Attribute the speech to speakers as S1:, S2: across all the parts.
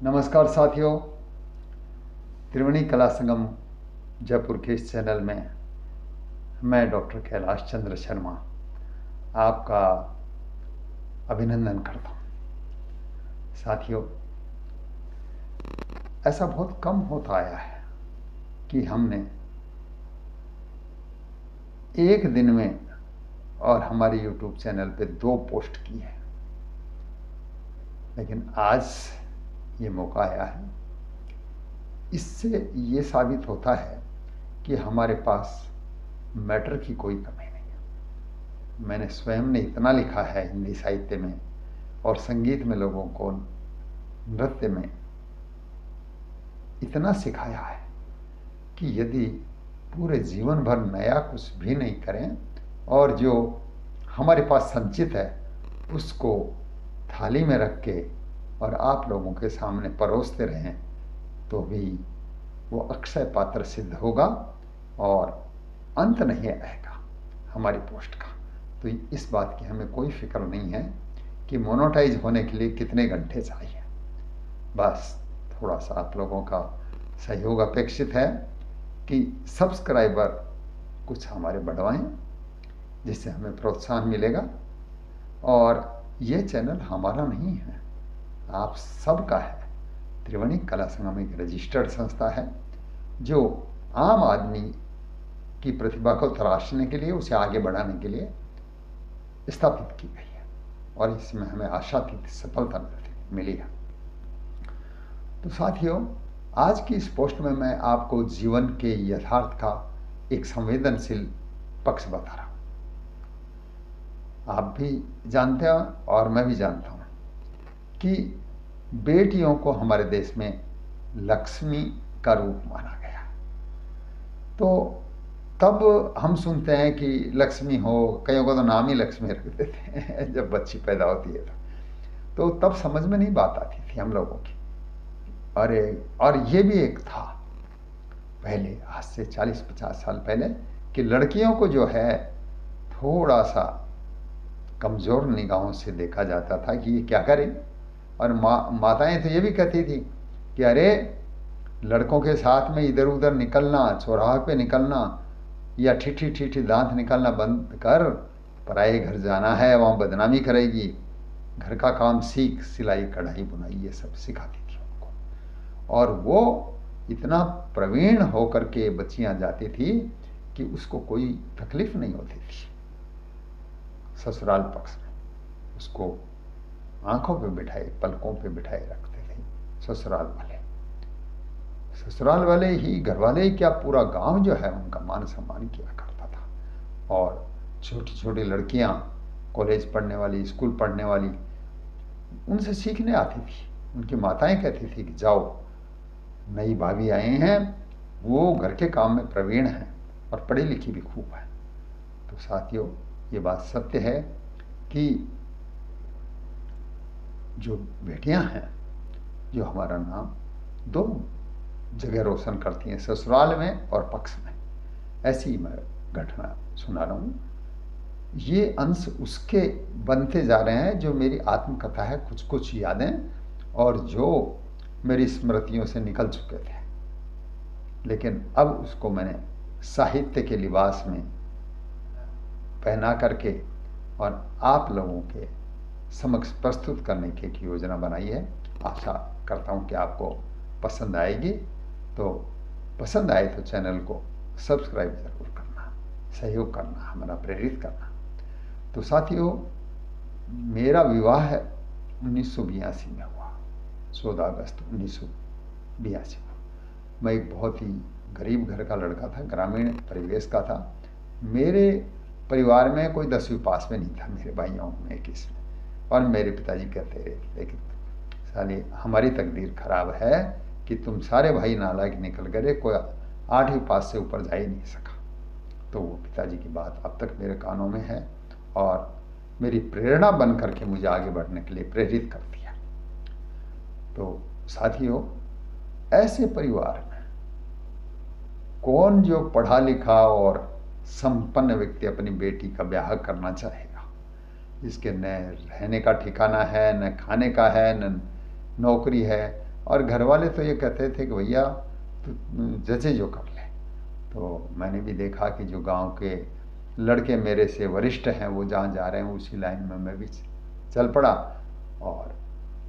S1: नमस्कार साथियों, त्रिवेणी कला संगम जयपुर के इस चैनल में मैं डॉक्टर कैलाश चंद्र शर्मा आपका अभिनंदन करता हूँ। साथियों, ऐसा बहुत कम होता आया है कि हमने एक दिन में और हमारे YouTube चैनल पे 2 पोस्ट की है, लेकिन आज ये मौका आया है। इससे ये साबित होता है कि हमारे पास मैटर की कोई कमी नहीं है। मैंने स्वयं ने इतना लिखा है हिंदी साहित्य में और संगीत में, लोगों को नृत्य में इतना सिखाया है कि यदि पूरे जीवन भर नया कुछ भी नहीं करें और जो हमारे पास संचित है उसको थाली में रख के और आप लोगों के सामने परोसते रहें तो भी वो अक्षय पात्र सिद्ध होगा और अंत नहीं आएगा हमारी पोस्ट का। तो इस बात की हमें कोई फिक्र नहीं है कि मोनेटाइज होने के लिए कितने घंटे चाहिए। बस थोड़ा सा आप लोगों का सहयोग अपेक्षित है कि सब्सक्राइबर कुछ हमारे बढ़वाएं, जिससे हमें प्रोत्साहन मिलेगा। और ये चैनल हमारा नहीं है, आप सबका है। त्रिवेणी कला संगम एक रजिस्टर्ड संस्था है जो आम आदमी की प्रतिभा को तराशने के लिए, उसे आगे बढ़ाने के लिए स्थापित की गई है और इसमें हमें आशातीत सफलता मिली है। तो साथियों, आज की इस पोस्ट में मैं आपको जीवन के यथार्थ का एक संवेदनशील पक्ष बता रहा हूँ। आप भी जानते हैं और मैं भी जानता हूँ कि बेटियों को हमारे देश में लक्ष्मी का रूप माना गया। तो तब हम सुनते हैं कि लक्ष्मी हो, कईयों को तो नाम ही लक्ष्मी रख देते हैं जब बच्ची पैदा होती है तो तब समझ में नहीं बात आती थी हम लोगों की। अरे, और ये भी एक था पहले, आज से 40-50 साल पहले, कि लड़कियों को जो है थोड़ा सा कमज़ोर निगाहों से देखा जाता था कि ये क्या करें। और माताएं तो ये भी कहती थी कि अरे, लड़कों के साथ में इधर उधर निकलना, चौराहे पे निकलना या ठीठी ठीठी दांत निकालना बंद कर, पराए घर जाना है, वहाँ बदनामी करेगी, घर का काम सीख, सिलाई कढ़ाई बुनाई ये सब सिखाती थी उनको। और वो इतना प्रवीण होकर के बच्चियां जाती थी कि उसको कोई तकलीफ नहीं होती थी। ससुराल पक्ष में उसको आंखों पे बिठाए, पलकों पे बिठाए रखते थे ससुराल वाले। ससुराल वाले ही, घर वाले ही क्या, पूरा गांव जो है उनका मान सम्मान किया करता था। और छोटी छोटी लड़कियां, कॉलेज पढ़ने वाली, स्कूल पढ़ने वाली, उनसे सीखने आती थी। उनकी माताएं कहती थी कि जाओ, नई भाभी आए हैं, वो घर के काम में प्रवीण हैं और पढ़ी लिखी भी खूब है। तो साथियों, ये बात सत्य है कि जो बेटियां हैं, जो हमारा नाम 2 जगह रोशन करती हैं, ससुराल में और पक्ष में, ऐसी मैं घटना सुना रहा हूँ। ये अंश उसके बनते जा रहे हैं जो मेरी आत्मकथा है, कुछ कुछ यादें और जो मेरी स्मृतियों से निकल चुके थे, लेकिन अब उसको मैंने साहित्य के लिबास में पहना करके और आप लोगों के समक्ष प्रस्तुत करने की एक योजना बनाई है। आशा करता हूँ कि आपको पसंद आएगी। तो पसंद आए तो चैनल को सब्सक्राइब जरूर करना, सहयोग करना, हमारा प्रेरित करना। तो साथियों, मेरा विवाह 1982 में हुआ, 14 अगस्त 1982 को। मैं एक बहुत ही गरीब घर का लड़का था, ग्रामीण परिवेश का था। मेरे परिवार में कोई 10वीं पास में नहीं था, मेरे भाइयों में किसी में। और मेरे पिताजी कहते रहे कि साली, हमारी तकदीर खराब है कि तुम सारे भाई नालायक निकल गए, कोई 8वीं पास से ऊपर जा ही नहीं सका। तो वो पिताजी की बात अब तक मेरे कानों में है और मेरी प्रेरणा बन करके मुझे आगे बढ़ने के लिए प्रेरित करती है। तो साथियों, ऐसे परिवार में कौन जो पढ़ा लिखा और संपन्न व्यक्ति अपनी बेटी का ब्याह करना चाहेगा, जिसके न रहने का ठिकाना है, न खाने का है, न नौकरी है, और घर वाले तो ये कहते थे कि भैया तू जैसे जो कर ले। तो मैंने भी देखा कि जो गांव के लड़के मेरे से वरिष्ठ हैं वो जहाँ जा रहे हैं उसी लाइन में मैं भी चल पड़ा, और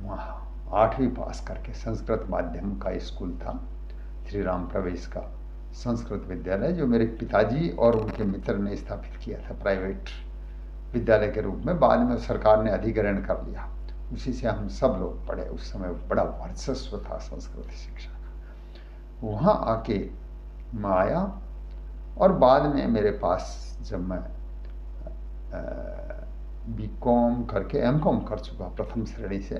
S1: वहाँ 8वीं पास करके संस्कृत माध्यम का स्कूल था, श्री राम प्रवेश का संस्कृत विद्यालय, जो मेरे पिताजी और उनके मित्र ने स्थापित किया था प्राइवेट विद्यालय के रूप में। बाद में सरकार ने अधिग्रहण कर लिया, उसी से हम सब लोग पढ़े। उस समय बड़ा वर्चस्व था संस्कृत शिक्षा का। वहाँ आके मैं आया, और बाद में मेरे पास जब मैं बीकॉम करके एमकॉम कर चुका प्रथम श्रेणी से,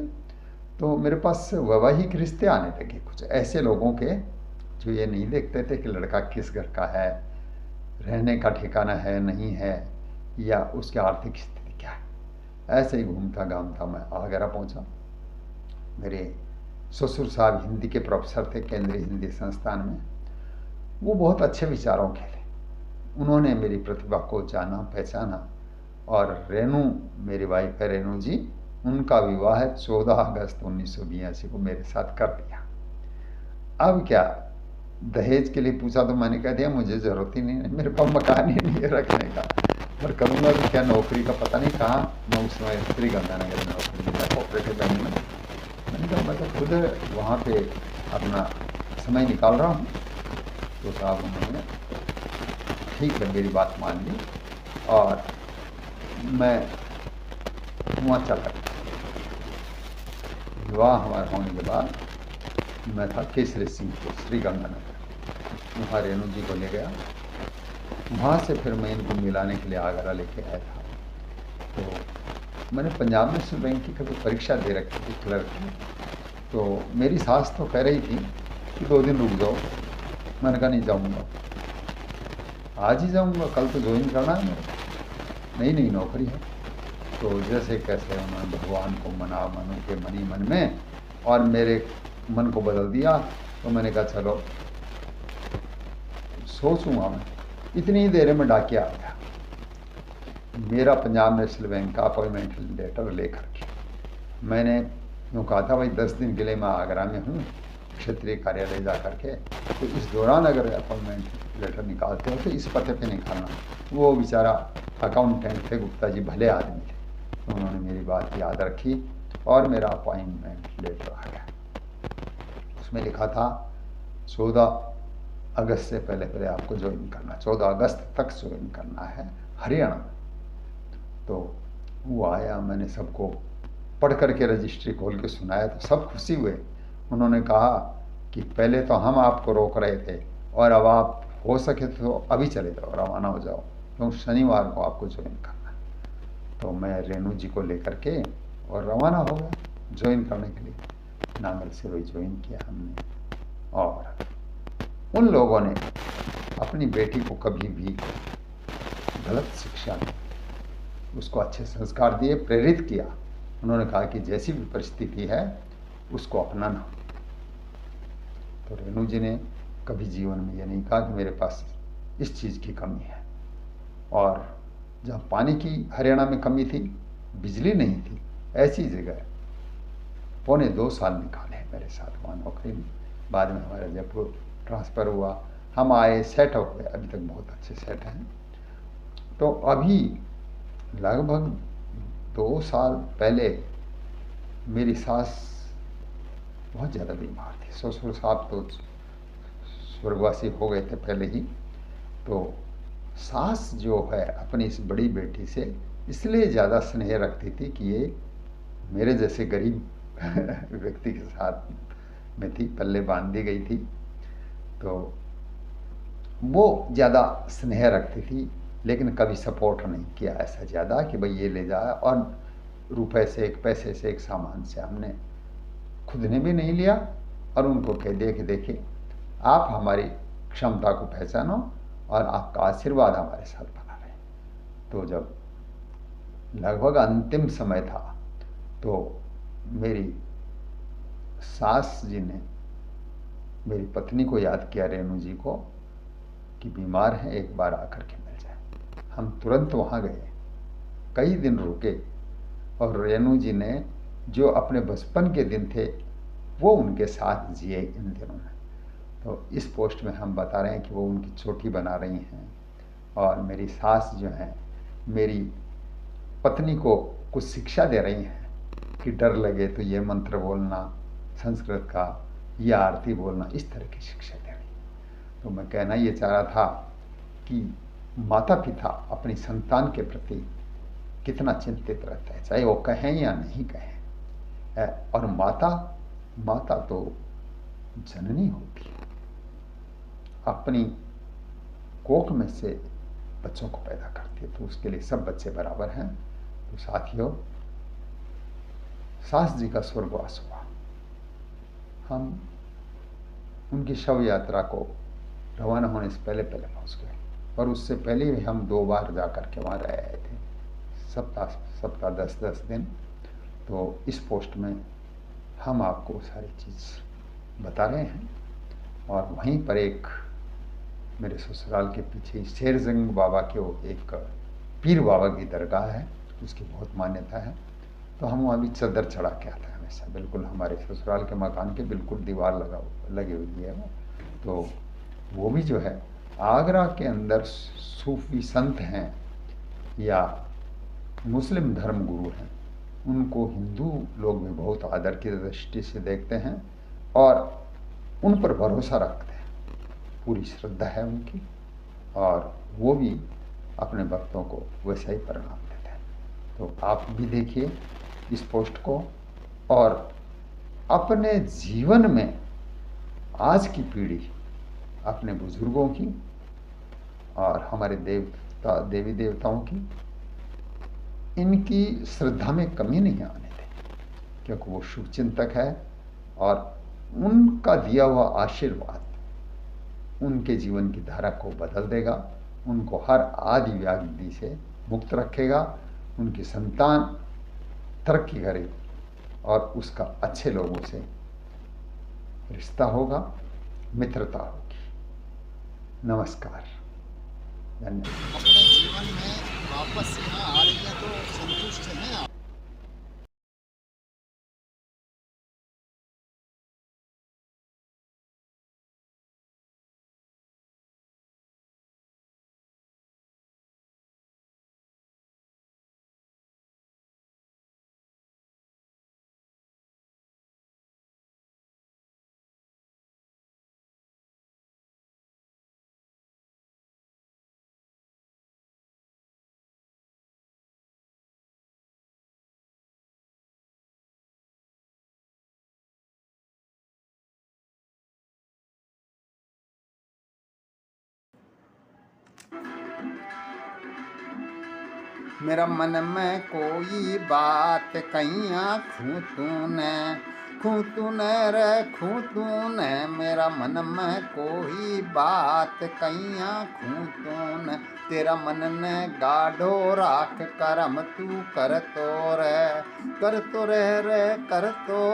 S1: तो मेरे पास वैवाहिक रिश्ते आने लगे कुछ ऐसे लोगों के जो ये नहीं देखते थे कि लड़का किस घर का है, रहने का ठिकाना है नहीं है, या उसकी आर्थिक स्थिति क्या है। ऐसे ही घूमता घामता मैं आगरा पहुंचा। मेरे ससुर साहब हिंदी के प्रोफेसर थे केंद्रीय हिंदी संस्थान में। वो बहुत अच्छे विचारों के थे। उन्होंने मेरी प्रतिभा को जाना पहचाना, और रेणु मेरी वाइफ है रेणु जी, उनका विवाह 14 अगस्त 1982 को मेरे साथ कर दिया। अब क्या, दहेज के लिए पूछा तो मैंने कह दिया मुझे ज़रूरत ही नहीं है, मेरे पास मकान ही नहीं है रखने का, पर करूँगा तो क्या, नौकरी का पता नहीं कहाँ। मैं उस समय श्री गंगानगर में नौकरी मिला कोऑपरेटिव बैंक में। मैंने कहा मैं तो खुद वहाँ पे अपना समय निकाल रहा हूँ। तो साहब उन्होंने ठीक है मेरी बात मान ली, और मैं वहाँ चला गया। विवाह हमारा होने के बाद मैं था केसरी सिंह को श्री गंगानगर, वहाँ रेणु जी को ले गया। वहाँ से फिर मैं इनको मिलाने के लिए आगरा लेके आया था। तो मैंने पंजाब नेशनल बैंक की कभी परीक्षा दे रखी थी क्लर्क की। तो मेरी सास तो कह रही थी कि 2 दिन रुक जाओ। मैंने कहा नहीं जाऊँगा, आज ही जाऊँगा, कल तो ज्वाइन करना है मेरे। नहीं नौकरी है। तो जैसे कैसे उन्होंने भगवान को मना मनु के मनी मन में, और मेरे मन को बदल दिया। तो मैंने कहा चलो सोचूंगा मैं। इतनी ही देर में डाकिया आ गया मेरा पंजाब नेशनल बैंक का अपॉइंटमेंट लेटर लेकर के। मैंने यूँ कहा था भाई 10 दिन के लिए मैं आगरा में हूँ क्षेत्रीय कार्यालय जा करके, तो इस दौरान अगर अपॉइंटमेंट लेटर निकालते हो तो इस पते पे निकालना। वो बेचारा अकाउंटेंट थे, गुप्ता जी भले आदमी थे, तो उन्होंने मेरी बात याद रखी और मेरा अपॉइंटमेंट लेटर आ गया। उसमें लिखा था 14 अगस्त से पहले आपको ज्वाइन करना, 14 अगस्त तक ज्वाइन करना है हरियाणा में। तो वो आया, मैंने सबको पढ़ करके रजिस्ट्री खोल के सुनाया तो सब खुशी हुए। उन्होंने कहा कि पहले तो हम आपको रोक रहे थे, और अब आप हो सके तो अभी चले जाओ, रवाना हो जाओ, क्योंकि शनिवार को आपको ज्वाइन करना है। तो मैं रेणु जी को लेकर के और रवाना हो गया ज्वाइन करने के लिए। नांगल से वही ज्वाइन किया हमने। और उन लोगों ने अपनी बेटी को कभी भी गलत शिक्षा नहीं, उसको अच्छे संस्कार दिए, प्रेरित किया। उन्होंने कहा कि जैसी भी परिस्थिति है उसको अपनाना। तो रेणु जी ने कभी जीवन में ये नहीं कहा कि मेरे पास इस चीज़ की कमी है। और जहाँ पानी की हरियाणा में कमी थी, बिजली नहीं थी, ऐसी जगह 2.25 साल निकाले मेरे साथ वहाँ नौकरी में। बाद में हमारा जयपुर ट्रांसफ़र हुआ, हम आए, सेट हो गए, अभी तक बहुत अच्छे सेट हैं। तो अभी लगभग 2 साल पहले मेरी सास बहुत ज़्यादा बीमार थी। ससुर साहब तो स्वर्गवासी हो गए थे पहले ही। तो सास जो है अपनी इस बड़ी बेटी से इसलिए ज़्यादा स्नेह रखती थी कि ये मेरे जैसे गरीब व्यक्ति के साथ में थी, पल्ले बांध दी गई थी। तो वो ज़्यादा स्नेह रखती थी, लेकिन कभी सपोर्ट नहीं किया ऐसा ज़्यादा कि भाई ये ले जाए। और रुपए से एक, पैसे से एक, सामान से हमने खुद ने भी नहीं लिया, और उनको कह दिया कि देखिए आप हमारी क्षमता को पहचानो और आपका आशीर्वाद हमारे साथ बना रहे। तो जब लगभग अंतिम समय था तो मेरी सास जी ने मेरी पत्नी को याद किया, रेणु जी को, कि बीमार हैं, एक बार आकर के मिल जाए। हम तुरंत वहाँ गए, कई दिन रुके, और रेणु जी ने जो अपने बचपन के दिन थे वो उनके साथ जिए इन दिनों में। तो इस पोस्ट में हम बता रहे हैं कि वो उनकी चोटी बना रही हैं, और मेरी सास जो हैं मेरी पत्नी को कुछ शिक्षा दे रही हैं कि डर लगे तो ये मंत्र बोलना संस्कृत का, या आरती बोलना, इस तरह की शिक्षा दे रही हैं। तो मैं कहना ये चाह रहा था कि माता पिता अपनी संतान के प्रति कितना चिंतित रहता है, चाहे वो कहें या नहीं कहें। और माता माता तो जननी होती है, अपनी कोख में से बच्चों को पैदा करती है, तो उसके लिए सब बच्चे बराबर हैं। तो साथियों, सास जी का स्वर्गवास हुआ, हम उनकी शव यात्रा को रवाना होने से पहले पहले पहुंच गए, और उससे पहले भी हम 2 बार जा कर के वहाँ रह आए थे, सप्ताह 10-10 दिन। तो इस पोस्ट में हम आपको सारी चीज़ बता रहे हैं। और वहीं पर एक मेरे ससुराल के पीछे शेरजंग बाबा के वो एक पीर बाबा की दरगाह है, उसकी बहुत मान्यता है। तो हम वहाँ भी चादर चढ़ा के आते हैं हमेशा, बिल्कुल हमारे ससुराल के मकान के बिल्कुल दीवार लगी हुई है वो। तो वो भी जो है आगरा के अंदर सूफी संत हैं या मुस्लिम धर्म गुरु हैं, उनको हिंदू लोग भी बहुत आदर की दृष्टि से देखते हैं और उन पर भरोसा रखते हैं, पूरी श्रद्धा है उनकी, और वो भी अपने भक्तों को वैसा ही परिणाम देते हैं। तो आप भी देखिए इस पोस्ट को, और अपने जीवन में आज की पीढ़ी अपने बुजुर्गों की और हमारे देवी देवताओं की, इनकी श्रद्धा में कमी नहीं आने दें, क्योंकि वो शुभ चिंतक है, और उनका दिया हुआ आशीर्वाद उनके जीवन की धारा को बदल देगा, उनको हर आदि व्याधि से मुक्त रखेगा, उनकी संतान तरक्की करे और उसका अच्छे लोगों से रिश्ता होगा, मित्रता होगी। नमस्कार, धन्यवाद।
S2: अपने जीवन में वापस यहाँ आ रही हैं तो संतुष्ट हैं आप?
S1: मेरा मन में कोई बात कहिया खू तूने रे खू तूने, मेरा मन में कोई बात कहिया खू तूने, तेरा मन ने गाढ़ो राख करम तू कर तो रे कर तो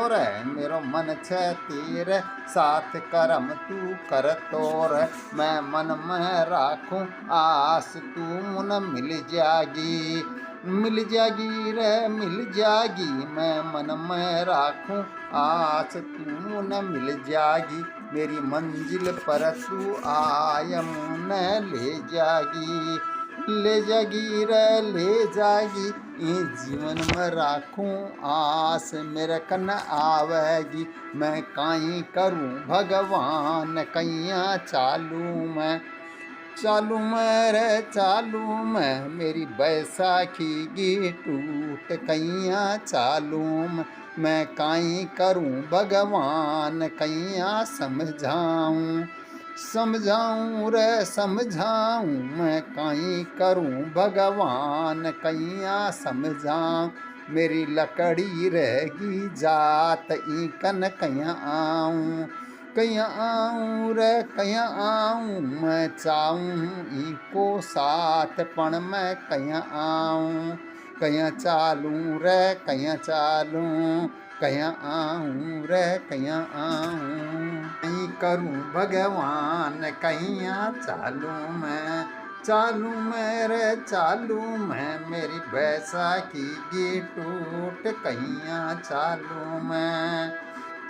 S1: रे, मेरो मन छे तीर साथ करम तू कर तो रे, मैं मन में राखूं आस तू मुन मिल जागी रे मिल जागी, मैं मन में राखूं आस तू न मिल जागी, मेरी मंजिल पर तू आय मुन ले जागी रे ले जागी, ये जीवन में राखूं आस मेरे कन आवेगी, मैं काई करूं भगवान कैया चालू मैं मेरी बैसाखी की टूट कैया चालू मैं काई करूं भगवान कैया समझाऊं मैं काई करूं भगवान कैया समझाऊं, मेरी लकड़ी रहेगी जात ई कन कैया आऊं कया आऊं, मैं चाहूं इको साथ पण मैं कया आऊं, कया चालूं रे कया आऊं रे कया आऊं, नहीं करूं भगवान कहिया चालू मैं मेरी बैसाखी की टूट कहिया चालू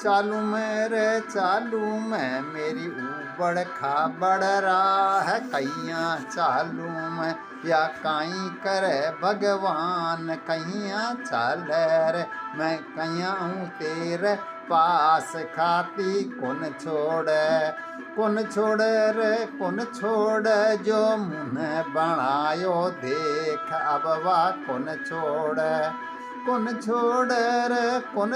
S1: चालू में रे चालू में मेरी ऊबड़ खाबड़ राह कैया चालू में या काई करे भगवान कैया चाल रे मैं कैया हूँ तेरे पास खाती कौन छोड़ रे कौन छोड़ जो मुँह बनायो देख अब वाह कौन छोड़ रे कौन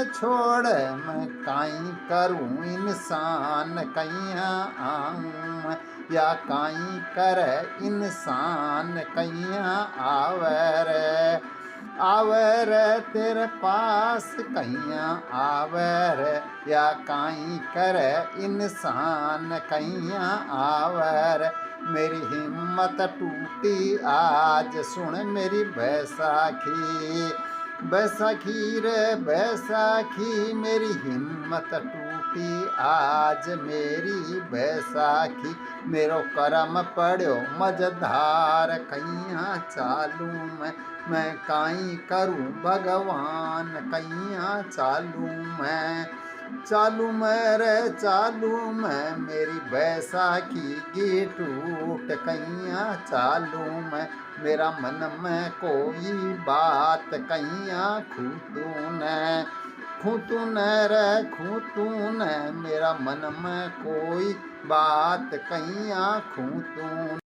S1: छोड़ मैं काई करूं इंसान कैया आऊं या काई करे इंसान कैया आवर तेरे पास कैया आवर या काई करे इंसान कैया आवर मेरी हिम्मत टूटी आज सुन मेरी बैसाखी रे बैसाखी मेरी हिम्मत टूटी आज मेरी बैसाखी मेरो करम पड़ो मझधार कैया चालू मैं काई करूं भगवान कैया चालू मैं रे चालू मैं मेरी बैसाखी की टूट कैया चालू मैं मेरा मन में कोई बात कैया खूतून रे खूतून मेरा मन में कोई बात कैया खूतून